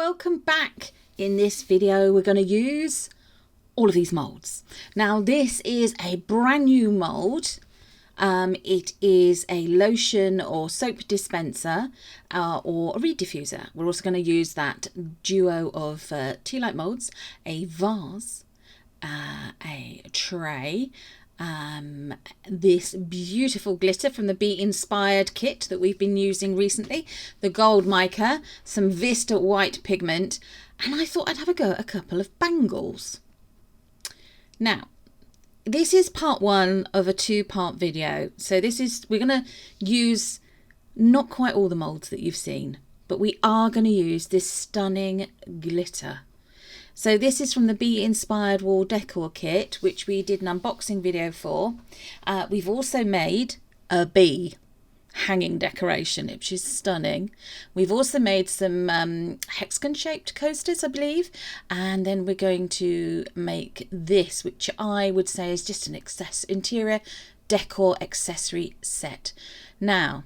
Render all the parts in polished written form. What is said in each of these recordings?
welcome back. In this video we're going to use all of these molds. Now this is a brand new mold. It is a lotion or soap dispenser or a reed diffuser. We're also going to use that duo of tea light molds, a vase, a tray, this beautiful glitter from the Bee Inspired kit that we've been using recently, the gold mica, some Vista white pigment, and I thought I'd have a go at a couple of bangles. Now this is part one of a two-part video, so we're going to use not quite all the molds that you've seen, but we are going to use this stunning glitter. So this is from the Bee Inspired Wall Decor kit, which we did an unboxing video for. We've also made a bee hanging decoration, which is stunning. We've also made some hexagon shaped coasters, I believe. And then we're going to make this, which I would say is just an interior decor accessory set. Now,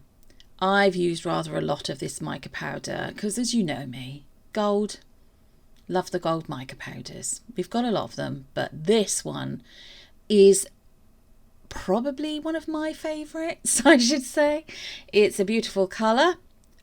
I've used rather a lot of this mica powder because, as you know me, gold. Love the gold mica powders. We've got a lot of them, but this one is probably one of my favourites, I should say. It's a beautiful colour,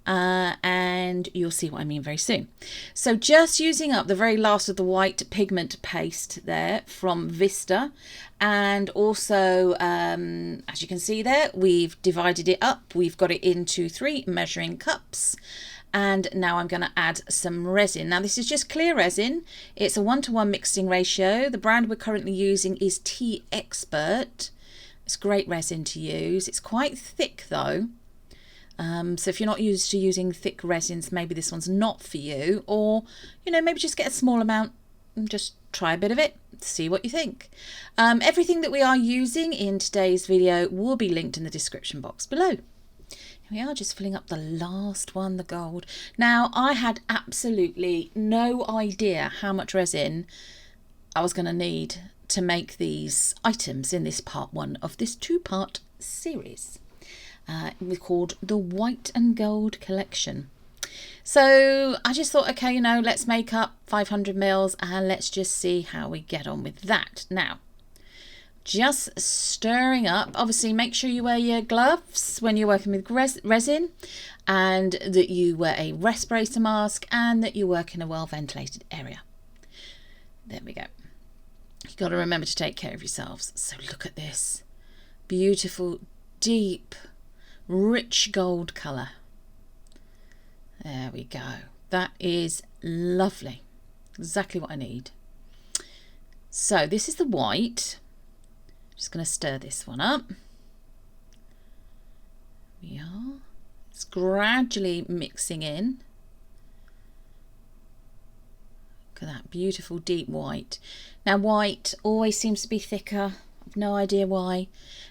and you'll see what I mean very soon. So just using up the very last of the white pigment paste there from Vista, and also as you can see there, we've divided it up. We've got it into 3 measuring cups. And now I'm going to add some resin. Now this is just clear resin. It's a 1-to-1 mixing ratio. The brand we're currently using is Tea Expert. It's great resin to use. It's quite thick though. So if you're not used to using thick resins, maybe this one's not for you. Or, you know, maybe just get a small amount and just try a bit of it. See what you think. Everything that we are using in today's video will be linked in the description box below. We are just filling up the last one, the gold. Now, I had absolutely no idea how much resin I was going to need to make these items in this part one of this 2-part series. We're called the White and Gold Collection. So I just thought, okay, you know, let's make up 500 mils and let's just see how we get on with that. Now, just stirring up. Obviously make sure you wear your gloves when you're working with resin, and that you wear a respirator mask, and that you work in a well ventilated area. There we go. You've got to remember to take care of yourselves. So look at this beautiful deep rich gold colour. There we go. That is lovely. Exactly what I need. So this is the white. Just going to stir this one up. We are. It's gradually mixing in. Look at that beautiful deep white. Now white always seems to be thicker. I've no idea why.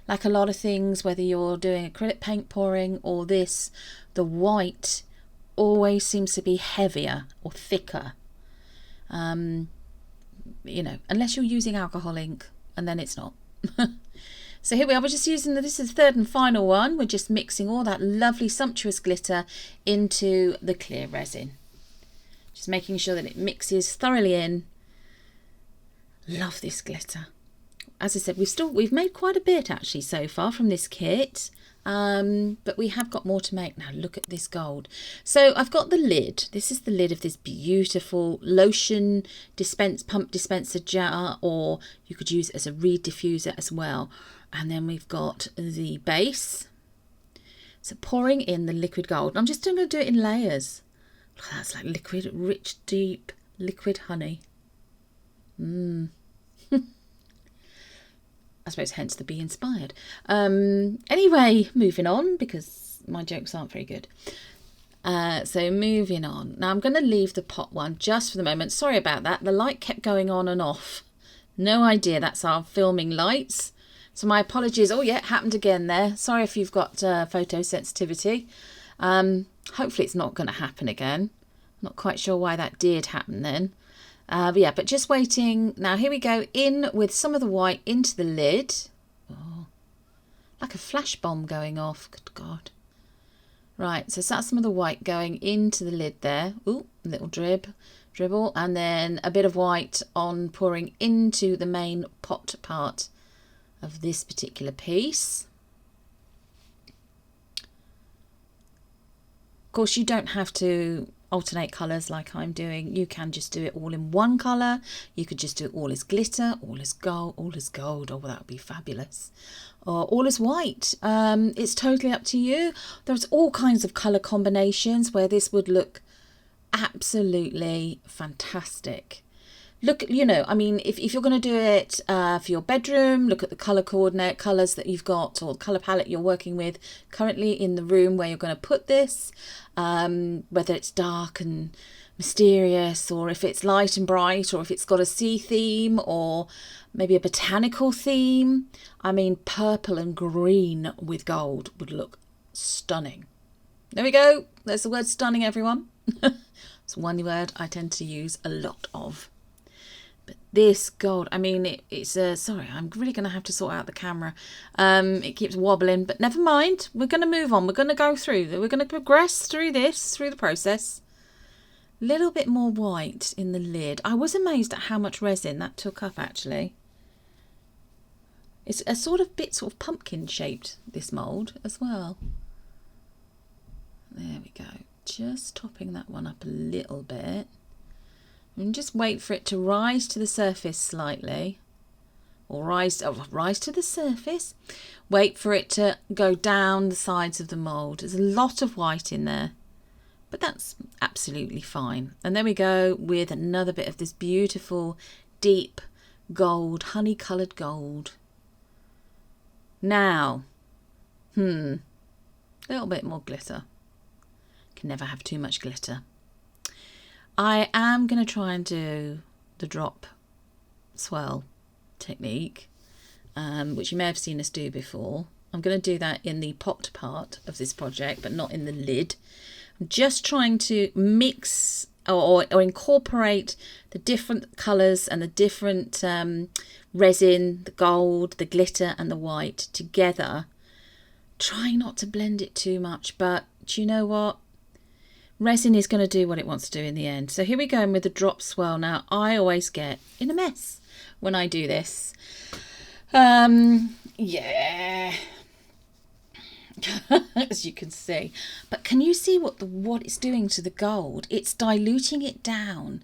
Like a lot of things, whether you're doing acrylic paint pouring or this, the white always seems to be heavier or thicker. You know, unless you're using alcohol ink, and then it's not. So here we are, we're just using this is the 3rd and final one. We're just mixing all that lovely sumptuous glitter into the clear resin, just making sure that it mixes thoroughly in. Love this glitter. As I said, we've made quite a bit actually so far from this kit, but we have got more to make. Now look at this gold. So I've got the lid. This is the lid of this beautiful lotion pump dispenser jar, or you could use it as a reed diffuser as well. And then we've got the base. So pouring in the liquid gold. I'm just going to do it in layers. That's like liquid, rich, deep liquid honey. I suppose hence the Bee Inspired. Anyway, moving on, because my jokes aren't very good. So moving on. Now I'm going to leave the pot one just for the moment. Sorry about that. The light kept going on and off. No idea. That's our filming lights. So my apologies. Oh yeah, it happened again there. Sorry if you've got photosensitivity. Hopefully it's not going to happen again. Not quite sure why that did happen then. But yeah, but just waiting. Now here we go, in with some of the white into the lid. Oh, like a flash bomb going off. Good God. Right, so that's some of the white going into the lid there. Ooh, little dribble, and then a bit of white on pouring into the main pot part of this particular piece. Of course, you don't have to alternate colours like I'm doing. You can just do it all in one colour. You could just do it all as glitter, all as gold. Oh, that would be fabulous. Or all as white. It's totally up to you. There's all kinds of colour combinations where this would look absolutely fantastic. Look, you know, I mean, if you're going to do it for your bedroom, look at the colour coordinate colours that you've got, or the colour palette you're working with currently in the room where you're going to put this, whether it's dark and mysterious, or if it's light and bright, or if it's got a sea theme, or maybe a botanical theme. I mean, purple and green with gold would look stunning. There we go. There's the word stunning, everyone. It's one word I tend to use a lot of. But this gold, I mean, it's sorry, I'm really going to have to sort out the camera. It keeps wobbling, but never mind. We're going to move on. We're going to go through. We're going to progress through this, through the process. A little bit more white in the lid. I was amazed at how much resin that took up, actually. It's a sort of pumpkin shaped, this mould as well. There we go. Just topping that one up a little bit. And just wait for it to rise to the surface slightly. Or rise to the surface. Wait for it to go down the sides of the mould. There's a lot of white in there. But that's absolutely fine. And there we go with another bit of this beautiful, deep gold, honey-coloured gold. Now, a little bit more glitter. Can never have too much glitter. I am going to try and do the drop swirl technique, which you may have seen us do before. I'm going to do that in the pot part of this project, but not in the lid. I'm just trying to mix or incorporate the different colours and the different resin, the gold, the glitter and the white together. Try not to blend it too much, but do you know what? Resin is going to do what it wants to do in the end. So here we go with the drop swirl. Now, I always get in a mess when I do this. Yeah. As you can see. But can you see what it's doing to the gold? It's diluting it down,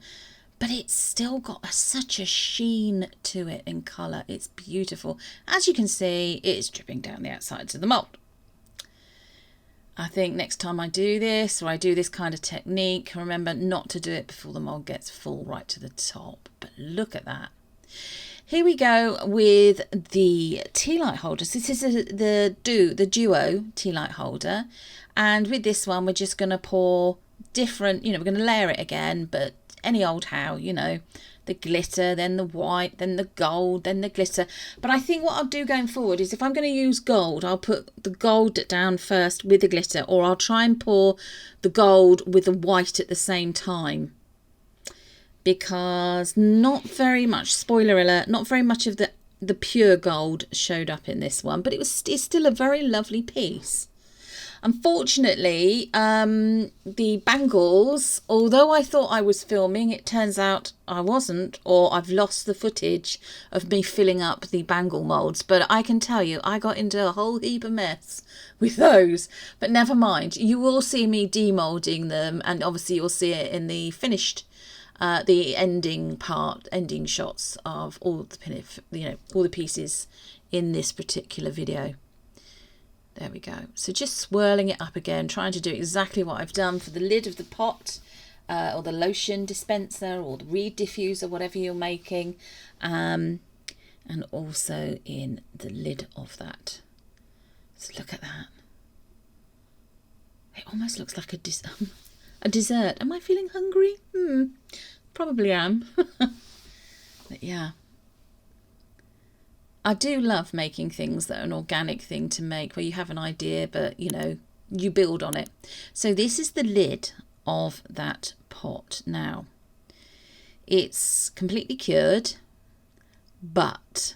but it's still got such a sheen to it in colour. It's beautiful. As you can see, it's dripping down the outsides of the mould. I think next time I do this, or I do this kind of technique, remember not to do it before the mould gets full right to the top. But look at that. Here we go with the tea light holder. So this is the Duo tea light holder. And with this one, we're just going to pour different, we're going to layer it again, but any old how, the glitter, then the white, then the gold, then the glitter. But I think what I'll do going forward is if I'm going to use gold, I'll put the gold down first with the glitter, or I'll try and pour the gold with the white at the same time. Because not very much, spoiler alert, not very much of the pure gold showed up in this one, but it's still a very lovely piece. Unfortunately, the bangles, although I thought I was filming, it turns out I wasn't, or I've lost the footage of me filling up the bangle moulds. But I can tell you, I got into a whole heap of mess with those. But never mind, you will see me demoulding them, and obviously you'll see it in the finished, the ending shots of all the pieces in this particular video. There we go. So just swirling it up again, trying to do exactly what I've done for the lid of the pot, or the lotion dispenser, or the reed diffuser, whatever you're making, and also in the lid of that. So look at that. It almost looks like a dessert. Am I feeling hungry? Probably am. But yeah. I do love making things that are an organic thing to make, where you have an idea, but you build on it. So this is the lid of that pot now. It's completely cured, but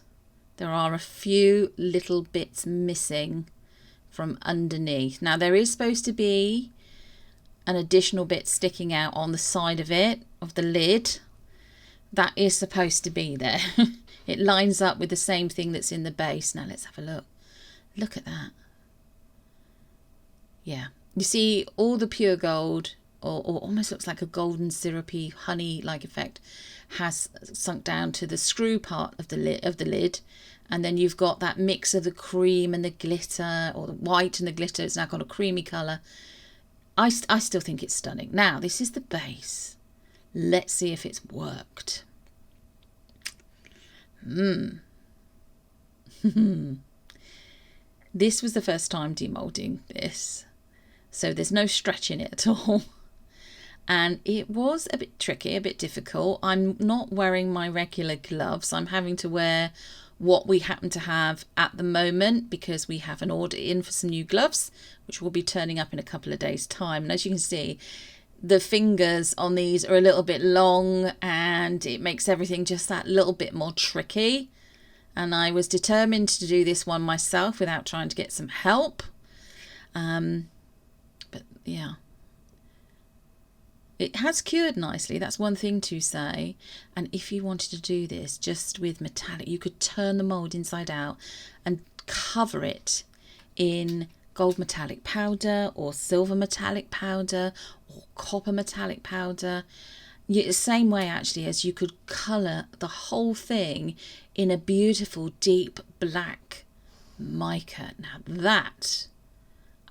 there are a few little bits missing from underneath. Now there is supposed to be an additional bit sticking out on the side of it, of the lid. That is supposed to be there. It lines up with the same thing that's in the base. Now let's have a look. Look at that. Yeah, you see all the pure gold, or almost looks like a golden syrupy honey-like effect, has sunk down to the screw part of the lid, and then you've got that mix of the cream and the glitter, or the white and the glitter. It's now got a creamy colour. I still think it's stunning. Now this is the base. Let's see if it's worked. This was the first time demoulding this, so there's no stretch in it at all. And it was a bit tricky, a bit difficult. I'm not wearing my regular gloves. I'm having to wear what we happen to have at the moment because we have an order in for some new gloves, which will be turning up in a couple of days' time. And as you can see, the fingers on these are a little bit long and it makes everything just that little bit more tricky. And I was determined to do this one myself without trying to get some help. But yeah. It has cured nicely, that's one thing to say. And if you wanted to do this just with metallic, you could turn the mould inside out and cover it in gold metallic powder or silver metallic powder or copper metallic powder. The same way actually as you could colour the whole thing in a beautiful deep black mica. Now that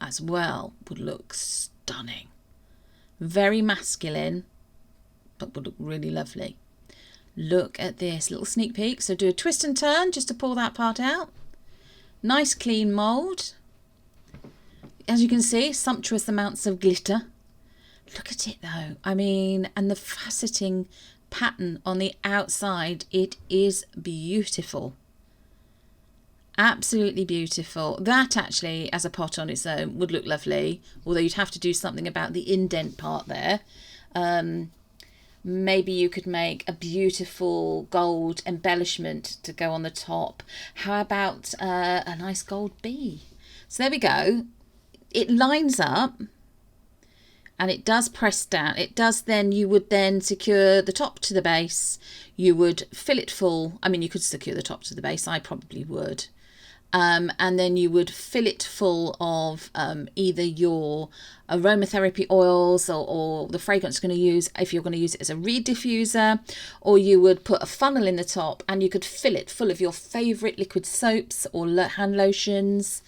as well would look stunning. Very masculine, but would look really lovely. Look at this little sneak peek. So do a twist and turn just to pull that part out. Nice clean mould. As you can see, sumptuous amounts of glitter. Look at it though. I mean, and the faceting pattern on the outside, it is beautiful. Absolutely beautiful. That actually, as a pot on its own, would look lovely. Although you'd have to do something about the indent part there. Maybe you could make a beautiful gold embellishment to go on the top. How about a nice gold bee? So there we go. It lines up. And it does press down. It does then, you would then secure the top to the base. You would fill it full. I mean, you could secure the top to the base. I probably would. And then you would fill it full of either your aromatherapy oils or the fragrance you're going to use, if you're going to use it as a reed diffuser, or you would put a funnel in the top and you could fill it full of your favourite liquid soaps or hand lotions.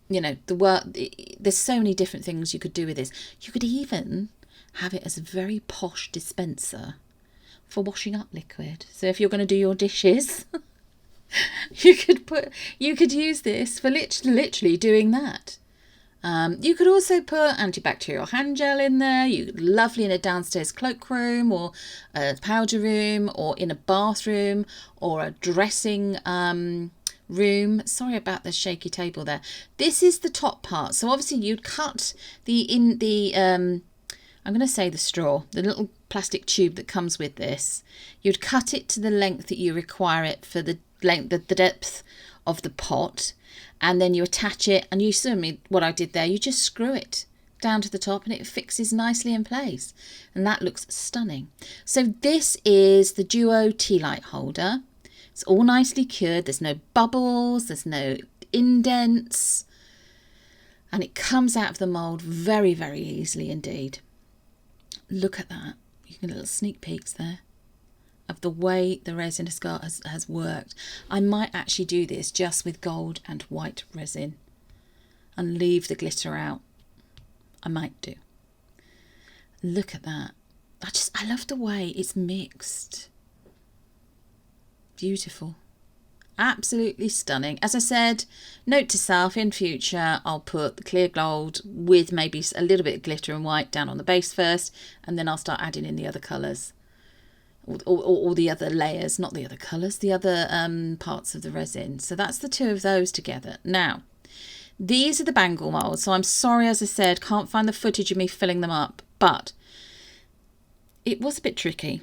You know, there's so many different things you could do with this. You could even have it as a very posh dispenser for washing up liquid. So if you're going to do your dishes, you could use this for literally doing that. You could also put antibacterial hand gel in there. Lovely in a downstairs cloakroom or a powder room or in a bathroom or a dressing room. Sorry about the shaky table there. This is the top part. So obviously you'd cut I'm going to say the straw, the little plastic tube that comes with this. You'd cut it to the length that you require it for the length, the depth of the pot, and then you attach it, and you saw me what I did there. You just screw it down to the top and it fixes nicely in place, and that looks stunning. So this is the Duo tea light holder. It's all nicely cured. There's no bubbles, there's no indents, and it comes out of the mould very, very easily indeed. Look at that. You can get little sneak peeks there of the way the resin has worked. I might actually do this just with gold and white resin and leave the glitter out. I might do. Look at that. I love the way it's mixed. Beautiful. Absolutely stunning. As I said, note to self, in future I'll put the clear gold with maybe a little bit of glitter and white down on the base first, and then I'll start adding in the other colours or the other layers, not the other colours, the other parts of the resin. So that's the two of those together. Now these are the bangle molds, so I'm sorry, as I said, can't find the footage of me filling them up, but it was a bit tricky.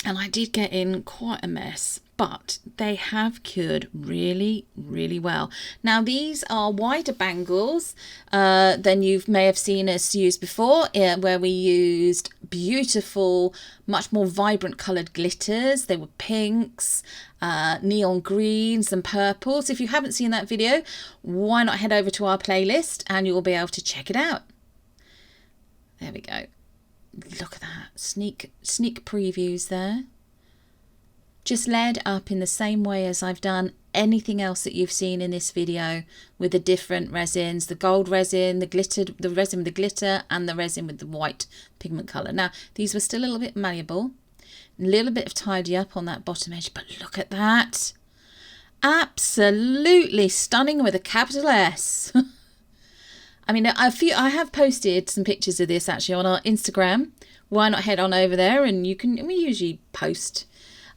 and I did get in quite a mess, but they have cured really, really well. Now these are wider bangles than you may have seen us use before, where we used beautiful, much more vibrant coloured glitters. They were pinks, neon greens and purples. If you haven't seen that video, why not head over to our playlist and you'll be able to check it out. There we go. Look at that, sneak previews there. Just layered up in the same way as I've done anything else that you've seen in this video, with the different resins, the gold resin, the resin with the glitter, and the resin with the white pigment colour. Now these were still a little bit malleable, a little bit of tidy up on that bottom edge, but look at that, absolutely stunning with a capital S. I mean, I have posted some pictures of this actually on our Instagram. Why not head on over there, and we usually post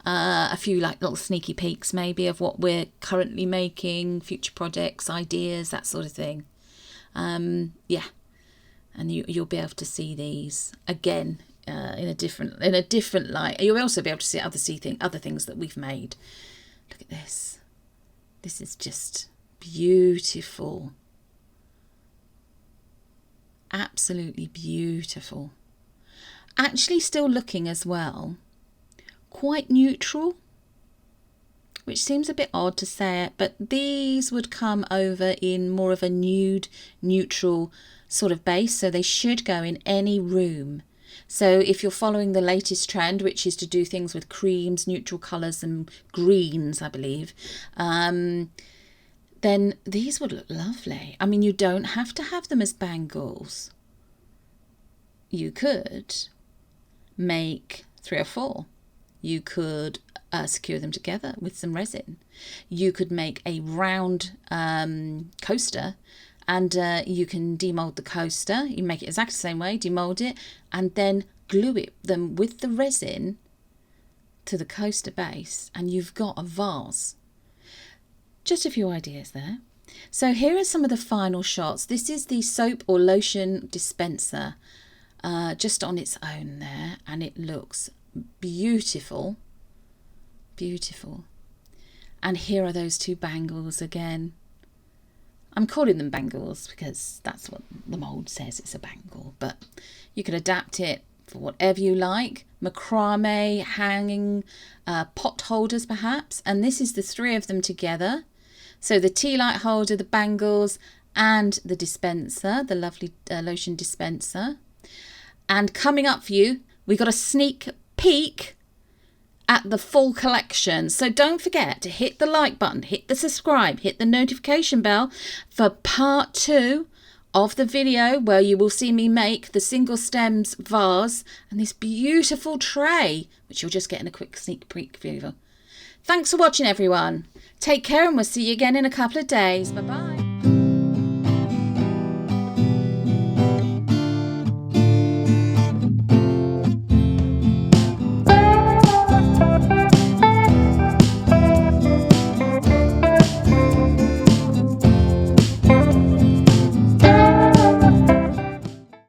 a few like little sneaky peeks maybe of what we're currently making, future projects, ideas, that sort of thing. Yeah, and you'll be able to see these again in a different light. You'll also be able to see other things that we've made. Look at this. This is just beautiful. Absolutely beautiful. Actually still looking as well quite neutral, which seems a bit odd to say it, but these would come over in more of a nude neutral sort of base, so they should go in any room. So if you're following the latest trend, which is to do things with creams, neutral colours and greens, I believe, then these would look lovely. I mean, you don't have to have them as bangles. You could make 3 or 4. You could secure them together with some resin. You could make a round coaster, and you can demold the coaster. You make it exactly the same way, demold it, and then glue them with the resin to the coaster base, and you've got a vase. Just a few ideas there. So here are some of the final shots. This is the soap or lotion dispenser just on its own there, and it looks beautiful. Beautiful. And here are those 2 bangles again. I'm calling them bangles because that's what the mould says, it's a bangle, but you can adapt it for whatever you like. Macrame, hanging, pot holders perhaps, and this is the 3 of them together. So the tea light holder, the bangles, and the dispenser, the lovely lotion dispenser. And coming up for you, we got a sneak peek at the full collection. So don't forget to hit the like button, hit the subscribe, hit the notification bell for part 2 of the video, where you will see me make the single stems vase and this beautiful tray, which you'll just get in a quick sneak peek view of. Thanks for watching, everyone. Take care, and we'll see you again in a couple of days. Bye-bye.